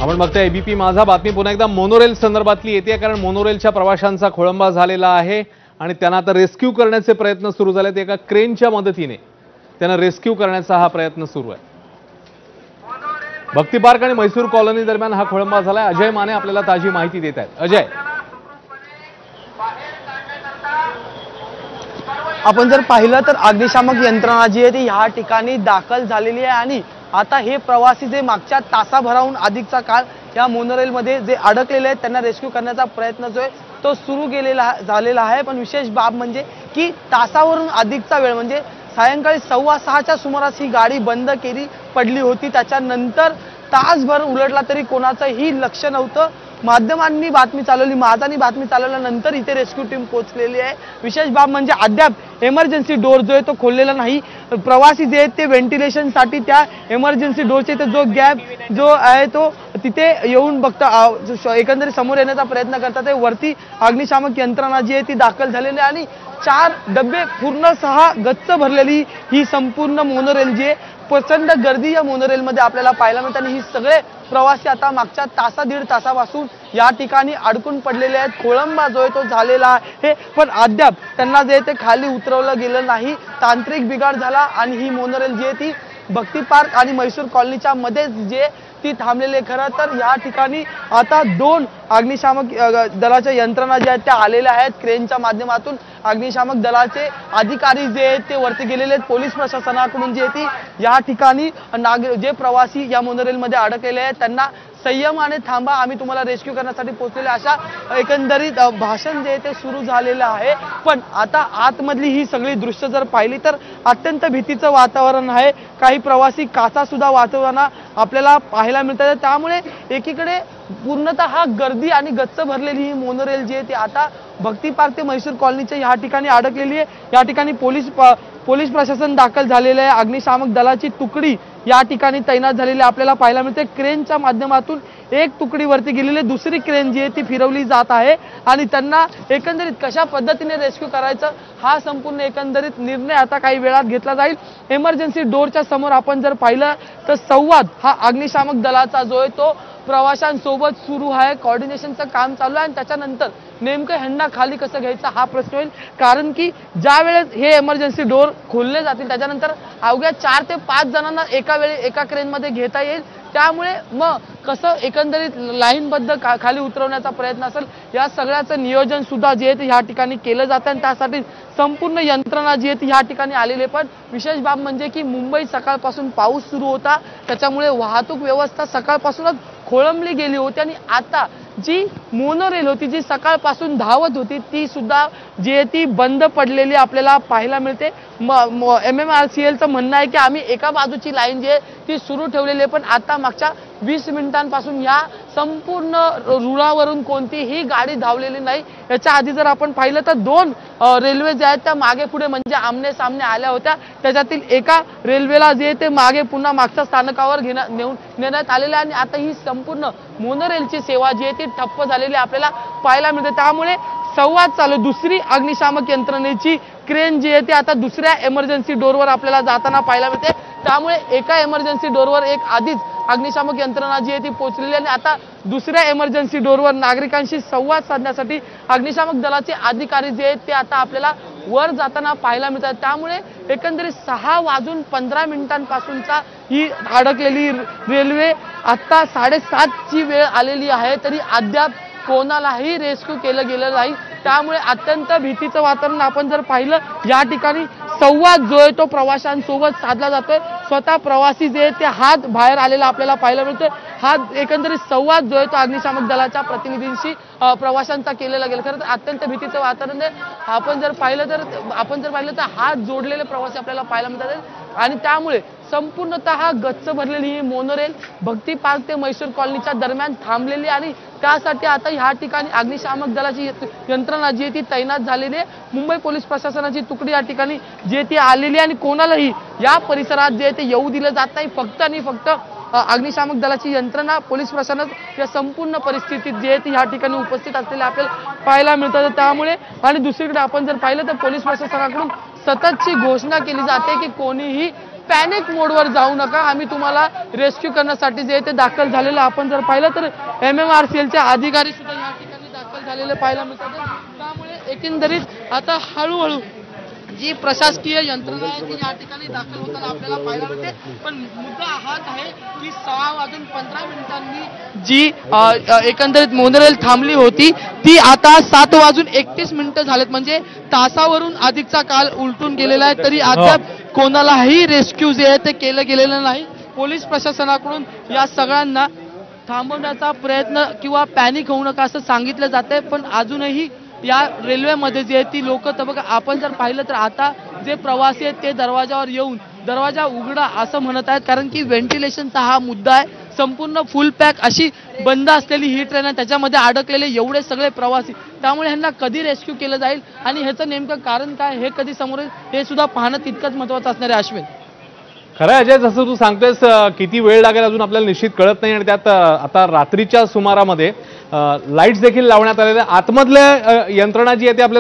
आपण बघतोय एबीपी माझा बातमी पुन्हा एकदा मोनोरेल संदर्भातली येते, कारण मोनोरेलच्या प्रवाशांचा खोळंबा झालेला आहे आणि त्यांना आता रेस्क्यू करण्याचे प्रयत्न सुरू झालेत। एका क्रेनच्या मदतीने त्यांना रेस्क्यू करण्याचा हा प्रयत्न सुरू आहे। भक्ती पार्क आणि मैसूर कॉलनी दरम्यान हा खोळंबा झालाय। अजय माने आपल्याला ताजी माहिती देत आहेत। अजय, आपण जर पाहिलं तर अग्निशामक यंत्रणा जी आहे ती ह्या ठिकाणी दाखल झालेली आहे आणि आता हे प्रवासी जे मागच्या तासाभराहून अधिकचा काळ या मोनोरेलमध्ये जे अडकलेले आहेत त्यांना रेस्क्यू करण्याचा प्रयत्न जो आहे तो सुरू झालेला आहे। पण विशेष बाब म्हणजे की तासावरून अधिकचा वेळ म्हणजे सायंकाळी 6:15च्या सुमारास ही गाडी बंद केली पडली होती। त्याच्यानंतर तासभर उलटला तरी कोणाचंही लक्ष नव्हतं। माध्यमांनी बातमी चालवली, माझानी बातमी चालवल्यानंतर इथे रेस्क्यू टीम पोहोचलेली आहे। विशेष बाब म्हणजे अद्याप इमर्जन्सी डोर जो आहे तो खोललेला नाही। प्रवासी जे आहेत ते व्हेंटिलेशनसाठी त्या इमर्जन्सी डोरचे जो गॅप जो आहे तो तिथे येऊन बघता एकंदरीत समोर येण्याचा प्रयत्न करतात। वरती अग्निशामक यंत्रणा जी आहे ती दाखल झालेली आहे आणि 4 डबे पूर्णतः गच्च भरलेली ही संपूर्ण मोनोरेल जी आहे। प्रचंड गर्दी या मोनोरेलमध्ये आपल्याला पाहायला मिळते आणि ही सगळे प्रवासी आता मागच्या दीड तासापासून या ठिकाणी अडकून पडलेले आहेत। खोळंबा जो आहे तो झालेला आहे, पण अद्याप त्यांना जे ते खाली उतरवलं गेलं नाही। तांत्रिक बिघाड झाला आणि ही मोनोरेल जी आहे ती भक्ती पार्क आणि मैसूर कॉलनीच्या मध्ये जे ती थांबलेली। खरं तर या ठिकाणी आता 2 अग्निशामक दलाच्या यंत्रणा ज्या आहेत त्या आलेल्या आहेत। क्रेनच्या माध्यमातून अग्निशामक दलाचे अधिकारी जे आहेत ते वरती गेलेले आहेत। पोलीस प्रशासनाकडून जे ती या ठिकाणी जे प्रवासी या मोनोरेलमध्ये अडकलेले आहेत त्यांना संयमाने थांबा, आम्ही तुम्हाला रेस्क्यू करण्यासाठी पोहोचलेले अशा एकंदरीत भाषण जे ते सुरू झालेलं आहे। पण आता आतमधली ही सगळी दृश्य जर पाहिली तर अत्यंत भीतीचं वातावरण आहे। काही प्रवासी काचा सुद्धा वाचवताना आपल्याला पाहायला मिळतात। त्यामुळे एकीकडे पूर्णतः गर्दी आणि गच्च भरलेली ही मोनोरेल जी आहे ती आता भक्ती पार्क ते मैसूर कॉलनीच्या या ठिकाणी अडकलेली आहे। या ठिकाणी पोलीस प्रशासन दाखल झालेले आहे। अग्निशामक दलाची तुकडी या ठिकाणी तैनात झालेली आपल्याला पाहायला मिळते। क्रेनच्या माध्यमातून एक तुकडी वरती गेलेली, दुसरी क्रेन जी आहे ती फिरवली जात आहे आणि त्यांना एकंदरीत कशा पद्धतीने रेस्क्यू करायचं हा संपूर्ण एकंदरीत निर्णय आता काही वेळात घेतला जाईल। इमर्जन्सी डोरच्या समोर आपण जर पाहिलं तर संवाद हा अग्निशामक दलाचा जो आहे तो प्रवाशांसोबत सुरू आहे। कोऑर्डिनेशनचं काम चालू आहे आणि त्याच्यानंतर नेमकं ह्यांना खाली कसं घ्यायचं हा प्रश्न होईल, कारण की ज्या वेळेस हे इमर्जन्सी डोर खोलले जातील त्याच्यानंतर अवघ्या 4 ते 5 जणांना एका वेळी एका क्रेनमध्ये घेता येईल। त्यामुळे मग कसं एकंदरीत लाईनबद्ध खाली उतरवण्याचा प्रयत्न असेल या सगळ्याचं नियोजन सुद्धा जे आहे या ठिकाणी केलं जातं आणि त्यासाठी संपूर्ण यंत्रणा जी आहे ती या ठिकाणी आलेली। पण विशेष बाब म्हणजे की मुंबईत सकाळपासून पाऊस सुरू होता, त्याच्यामुळे वाहतूक व्यवस्था सकाळपासूनच खोळंबली गेली होती आणि आता जी मोनोरेल होती जी सकाळपासून धावत होती ती सुद्धा जी आहे ती बंद पडलेली आपल्याला पाहायला मिळते। MMRCLचं म्हणणं आहे की आम्ही एका बाजूची लाईन जी आहे ती सुरू ठेवलेली आहे, पण आता मागच्या 20 मिनिटांपासून या संपूर्ण रुळावरून कोणतीही गाडी धावलेली नाही। याच्या आधी जर आपण पाहिलं तर 2 रेल्वे ज्या आहेत त्या मागे पुढे म्हणजे आमने सामने आल्या होत्या। त्याच्यातील एका रेल्वेला जे ते मागे पुन्हा मागच्या स्थानकावर नेण्यात आलेले आणि आता ही संपूर्ण मोनोरेलची सेवा जी आहे ती ठप्प झालेली आपल्याला पाहायला मिळते। त्यामुळे संवाद चालू, दुसरी अग्निशामक यंत्रणेची क्रेन जी आहे ती आता दुसऱ्या इमर्जन्सी डोरवर आपल्याला जाताना पाहायला मिळते। त्यामुळे एका इमर्जन्सी डोरवर एक आधीच अग्निशामक यंत्रणा जी आहे ती पोहोचलेली आणि आता दुसऱ्या इमर्जन्सी डोरवर नागरिकांशी संवाद साधण्यासाठी अग्निशामक दलाचे अधिकारी जे आहेत ते आता आपल्याला वर जाताना पाहायला मिळतात। त्यामुळे एकंदरीत 6:15 ही अडकलेली रेल्वे आता 7:30ची वेळ आलेली आहे तरी अद्याप कोणालाही रेस्क्यू केलं गेलं नाही। त्यामुळे अत्यंत भीतीचं वातावरण आपण जर पाहिलं या ठिकाणी संवाद जो आहे तो प्रवाशांसोबत साधला जातोय। स्वतः प्रवासी जे ते हात बाहेर आलेला आपल्याला पाहायला मिळतोय। हा एकंदरीत संवाद जो आहे तो अग्निशामक दलाच्या प्रतिनिधींशी प्रवाशांचा केलेला गेला। खरं तर अत्यंत भीतीचं वातावरण आहे। आपण जर पाहिलं तर हात जोडलेले प्रवासी आपल्याला पाहायला मिळतात आणि त्यामुळे संपूर्णतः गच्च भरलेली ही मोनोरेल भक्ती पार्क ते मैसूर कॉलनीच्या दरम्यान थांबलेली आणि त्यासाठी आता ह्या ठिकाणी अग्निशामक दलाची यंत्रणा जी ती तैनात झालेली आहे। मुंबई पोलीस प्रशासनाची तुकडी या ठिकाणी जे ती आलेली आणि कोणालाही या परिसरात जे ते येऊ दिलं जात नाही। फक्त आणि फक्त अग्निशामक दलाची यंत्रणा पोलीस प्रशासन या संपूर्ण परिस्थितीत जे ती या ठिकाणी उपस्थित असलेले आपल्याला पाहायला मिळतात। त्यामुळे आणि दुसरीकडे आपण जर पाहिलं तर पोलीस प्रशासनाकडून सततची घोषणा केली जाते की कोणीही पॅनिक मोडवर जाऊ नका, आम्ही तुम्हाला रेस्क्यू करण्यासाठी जे ते दाखल झालेलं आपण जर पाहिलं तर MMRCLचे अधिकारी सुद्धा या ठिकाणी दाखल झालेले पाहायला मिळतात. त्यामुळे एकंदरीत आता हळूहळू जी प्रशासकीय यंत्रणा आहे ती या ठिकाणी दाखल होताना आपल्याला पाहायला मिळते. पण मुद्दा हाच आहे की 6:15 जी एकंदरीत मोनोरेल थांबली होती ती आता 7:31 झालेत, म्हणजे तासावरून अधिकचा काल उलटून गेलेला आहे. तरी अद्याप कोणालाही रेस्क्यू जे आहे ते केलं गेलेलं नाही. पोलीस प्रशासनाकडून या सगळ्यांना थांबवण्याचा प्रयत्न किंवा पॅनिक होऊ नका असं सांगितलं जातंय. पण अजूनही या रेल्वेमध्ये जे ती लोक तर बघा आपण जर पाहिलं तर आता जे प्रवासी आहेत ते दरवाजावर येऊन दरवाजा उघडा असं म्हणत आहेत, कारण की व्हेंटिलेशनचा हा मुद्दा आहे. संपूर्ण फुल पॅक अशी बंद असलेली ही ट्रेन आहे, त्याच्यामध्ये अडकलेले एवढे सगळे प्रवासी, त्यामुळे ह्यांना कधी रेस्क्यू केलं जाईल आणि ह्याचं नेमकं कारण काय हे कधी समोर येईल हे सुद्धा पाहणं तितकंच महत्त्वाचं असणार आहे. अश्विन, खरं अजय, जसं तू सांगतोयस किती वेळ लागेल अजून आपल्याला निश्चित कळत नाही. आणि त्यात आता रात्रीच्या सुमारामध्ये लाईट्स देखील लावण्यात आलेल्या, आतमधल्या यंत्रणा जी आहे ते आपल्याला